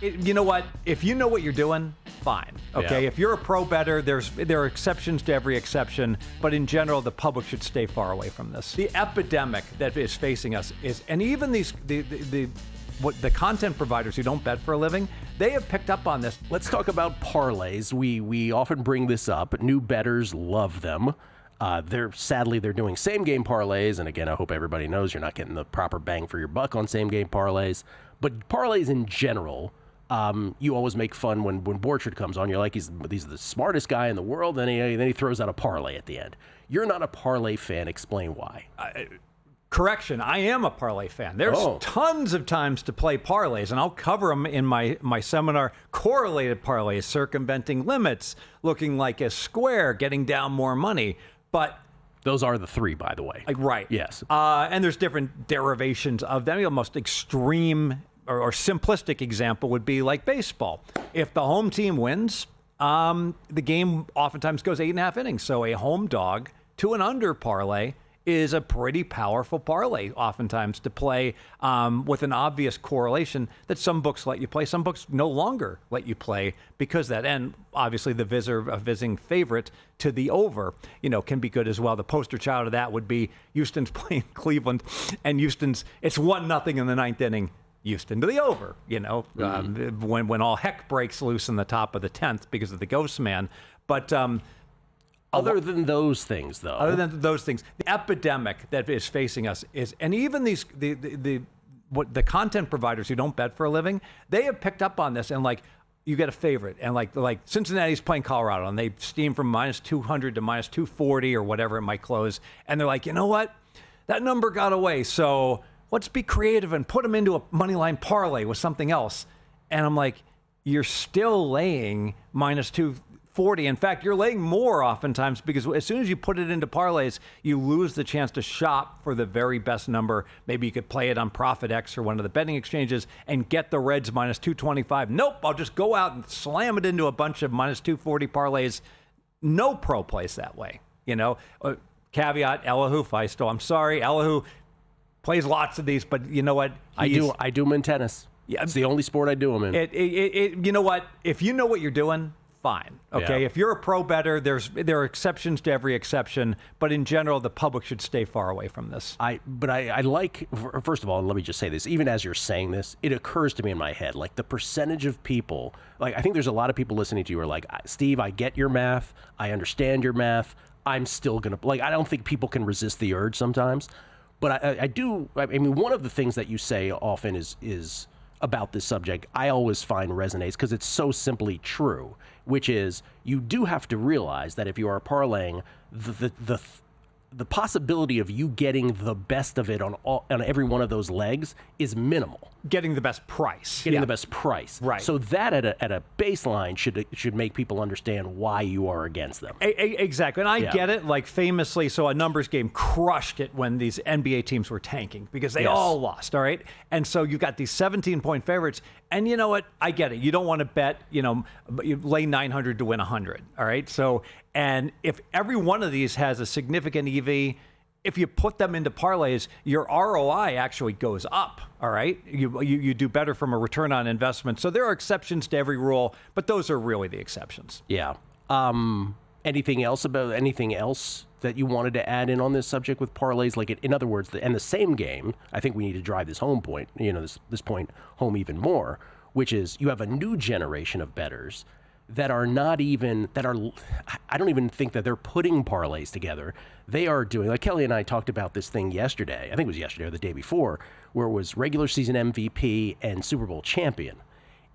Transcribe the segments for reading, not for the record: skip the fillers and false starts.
You know what? If you know what you're doing, fine. Okay. Yeah. If you're a pro bettor, there are exceptions to every exception, but in general, the public should stay far away from this. The epidemic that is facing us is, and even the content providers who don't bet for a living, they have picked up on this. Let's talk about parlays. We often bring this up. New bettors love them. Sadly, they're doing same-game parlays, and again, I hope everybody knows you're not getting the proper bang for your buck on same-game parlays. But parlays in general, you always make fun when Borchard comes on. You're like, he's the smartest guy in the world, and then he throws out a parlay at the end. You're not a parlay fan. Explain why. Correction, I am a parlay fan. There's tons of times to play parlays, and I'll cover them in my seminar. Correlated parlays, circumventing limits, looking like a square, getting down more money. But those are the three, by the way. Right. Yes. And there's different derivations of them. The most extreme or simplistic example would be like baseball. If the home team wins, the game oftentimes goes 8.5 innings. So a home dog to an under parlay is a pretty powerful parlay oftentimes to play with an obvious correlation that some books let you play. Some books no longer let you play because that, and obviously the visiting favorite to the over, can be good as well. The poster child of that would be Houston's playing Cleveland, and it's 1-0 in the ninth inning. Houston to the over, when all heck breaks loose in the top of the 10th because of the ghost man. But other than those things, the epidemic that is facing us is, and even the content providers who don't bet for a living, they have picked up on this, and like you get a favorite, and like Cincinnati's playing Colorado, and they steam from -200 to -240 or whatever it might close, and they're like, you know what, that number got away, so let's be creative and put them into a money line parlay with something else, and I'm like, you're still laying -240. In fact, you're laying more oftentimes because as soon as you put it into parlays, you lose the chance to shop for the very best number. Maybe you could play it on ProfitX or one of the betting exchanges and get the Reds -225. Nope, I'll just go out and slam it into a bunch of -240 parlays. No pro plays that way. Caveat, Elihu Feisto. I'm sorry, Elihu plays lots of these, but you know what? I do them in tennis. Yeah, it's the only sport I do them in. You know what? If you know what you're doing, fine. Okay. Yeah. If you're a pro bettor, there are exceptions to every exception, but in general, the public should stay far away from this. I like, first of all, let me just say this, even as you're saying this, it occurs to me in my head, like the percentage of people, like I think there's a lot of people listening to you who are like, Steve, I get your math. I understand your math. I'm still going to, I don't think people can resist the urge sometimes, but I do. I mean, one of the things that you say often is about this subject, I always find resonates because it's so simply true, which is you do have to realize that if you are parlaying, the possibility of you getting the best of it on every one of those legs is minimal. Getting the best price. The best price. Right. So that at a baseline should make people understand why you are against them. Exactly. And I get it. Like famously, so a numbers game crushed it when these NBA teams were tanking because they all lost. All right. And so you got these 17-point favorites. And you know what? I get it. You don't want to bet, you lay 900 to win 100. All right. So, and if every one of these has a significant EV, if you put them into parlays, your ROI actually goes up. All right. You do better from a return on investment. So there are exceptions to every rule, but those are really the exceptions. Yeah. Anything else that you wanted to add in on this subject with parlays? Like, in other words, the same game, I think we need to drive this home point, this point home even more, which is you have a new generation of bettors that are I don't even think that they're putting parlays together. They are doing, like Kelly and I talked about this thing yesterday, I think it was yesterday or the day before, where it was regular season MVP and Super Bowl champion.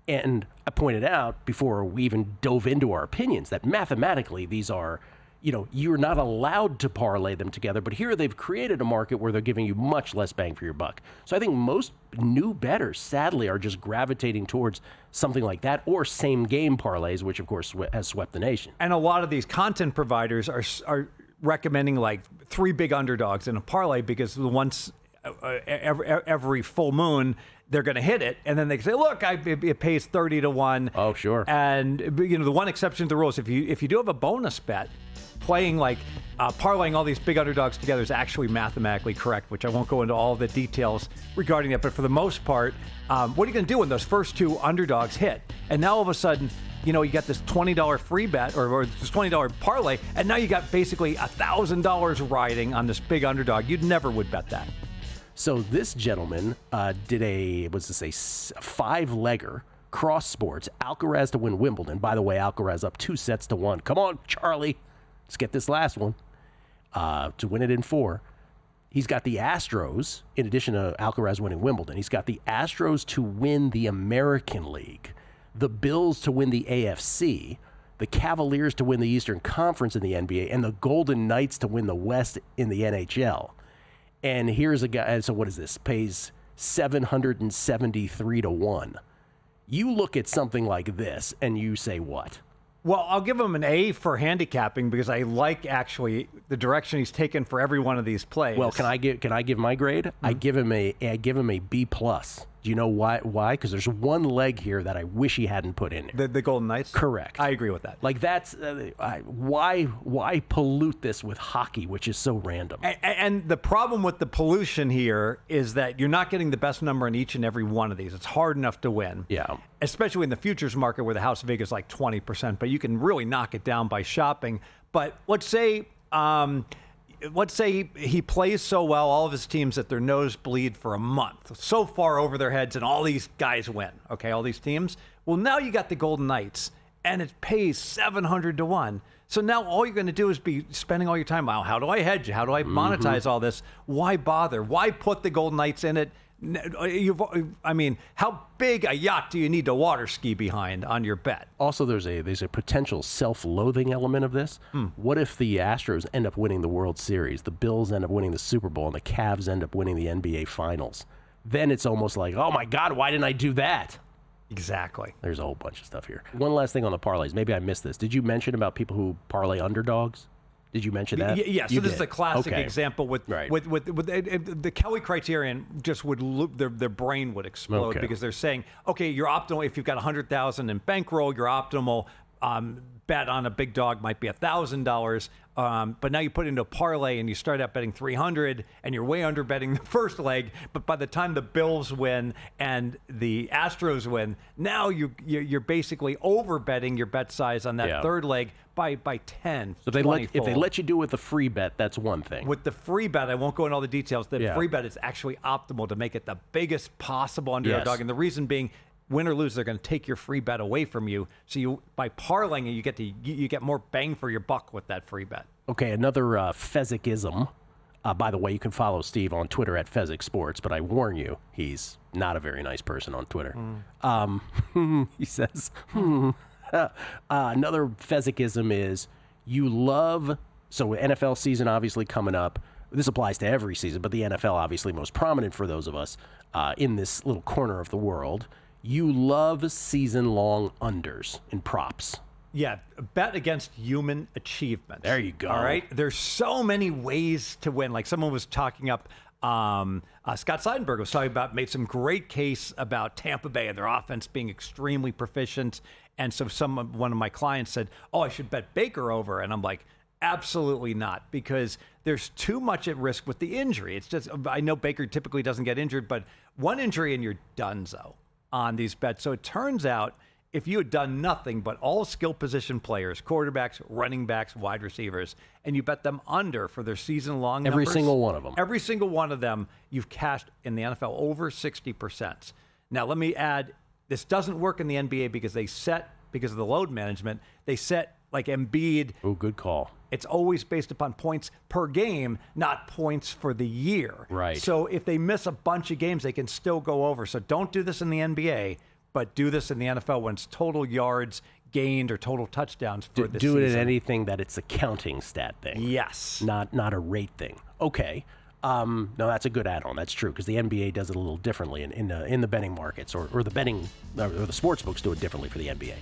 And I pointed out before we even dove into our opinions that mathematically these are, you're not allowed to parlay them together, but here they've created a market where they're giving you much less bang for your buck. So I think most new bettors, sadly, are just gravitating towards something like that or same game parlays, which of course has swept the nation. And a lot of these content providers are recommending like 3 big underdogs in a parlay because once every full moon, they're going to hit it, and then they say, "Look, it pays 30 to 1." Oh, sure. And the one exception to the rule is if you do have a bonus bet, playing like parlaying all these big underdogs together is actually mathematically correct, which I won't go into all the details regarding that. But for the most part, what are you going to do when those first two underdogs hit? And now all of a sudden, you got this $20 free bet or this $20 parlay, and now you got basically $1,000 riding on this big underdog. You never would bet that. So this gentleman did a 5-legger cross sports, Alcaraz to win Wimbledon. By the way, Alcaraz up 2-1. Come on, Charlie. Let's get this last one to win it in 4. He's got the Astros, in addition to Alcaraz winning Wimbledon, he's got the Astros to win the American League, the Bills to win the AFC, the Cavaliers to win the Eastern Conference in the NBA, and the Golden Knights to win the West in the NHL. And here's a guy, so what is this? Pays 773 to 1. You look at something like this and you say what? Well, I'll give him an A for handicapping because I like actually the direction he's taken for every one of these plays. Well, can I give my grade? Mm-hmm. I give him a B+. Do you know why? Why? Because there's one leg here that I wish he hadn't put in there. The Golden Knights? Correct. I agree with that. Like that's why pollute this with hockey, which is so random. And the problem with the pollution here is that you're not getting the best number in each and every one of these. It's hard enough to win. Yeah. Especially in the futures market where the house vig is like 20%, but you can really knock it down by shopping. But let's say he plays so well, all of his teams, that their nose bleed for a month, so far over their heads, and all these guys win, okay, all these teams. Well, now you got the Golden Knights, and it pays 700 to 1. So now all you're going to do is be spending all your time, well, how do I hedge? How do I monetize all this? Why bother? Why put the Golden Knights in it? How big a yacht do you need to water ski behind on your bet? Also, there's a potential self-loathing element of this. What if the Astros end up winning the World Series, the Bills end up winning the Super Bowl, and the Cavs end up winning the NBA Finals? Then it's almost like, oh my God, why didn't I do that? Exactly. There's a whole bunch of stuff here. One last thing on the parlays. Maybe I missed this. Did you mention about people who parlay underdogs? Did you mention that? Yeah, so this is a classic example with the Kelly criterion. Just would their brain would explode because they're saying, okay, your optimal, if you've got 100,000 in bankroll, your optimal bet on a big dog might be $1,000. But now you put it into a parlay and you start out betting 300 and you're way under betting the first leg. But by the time the Bills win and the Astros win, now you're basically over betting your bet size on that third leg by 10. So if they let you do it with the free bet, that's one thing. With the free bet, I won't go into all the details. The free bet is actually optimal to make it the biggest possible underdog. And the reason being, win or lose, they're going to take your free bet away from you. So by parlaying it, you get more bang for your buck with that free bet. Okay, another Fezzik-ism. By the way, you can follow Steve on Twitter at Fezzik Sports, but I warn you, he's not a very nice person on Twitter. He says, another Fezzik-ism is so NFL season obviously coming up. This applies to every season, but the NFL obviously most prominent for those of us in this little corner of the world. You love season-long unders in props. Yeah, bet against human achievement. There you go. All right? There's so many ways to win. Like someone was talking up, Scott Seidenberg was talking about, made some great case about Tampa Bay and their offense being extremely proficient. And so one of my clients said, oh, I should bet Baker over. And I'm like, absolutely not, because there's too much at risk with the injury. It's just, I know Baker typically doesn't get injured, but one injury and you're donezo on these bets. So it turns out if you had done nothing but all skill position players, quarterbacks, running backs, wide receivers, and you bet them under for their season-long numbers. Every single one of them. Every single one of them, you've cashed in the NFL over 60%. Now, let me add, this doesn't work in the NBA because because of the load management, they set like Embiid. Oh, good call. It's always based upon points per game, not points for the year. Right. So if they miss a bunch of games, they can still go over. So don't do this in the NBA, but do this in the NFL when it's total yards gained or total touchdowns for the season. Do it in anything that it's a counting stat thing. Yes. Not a rate thing. Okay. No, that's a good add-on. That's true, because the NBA does it a little differently in the betting markets, or the betting or the sports books do it differently for the NBA.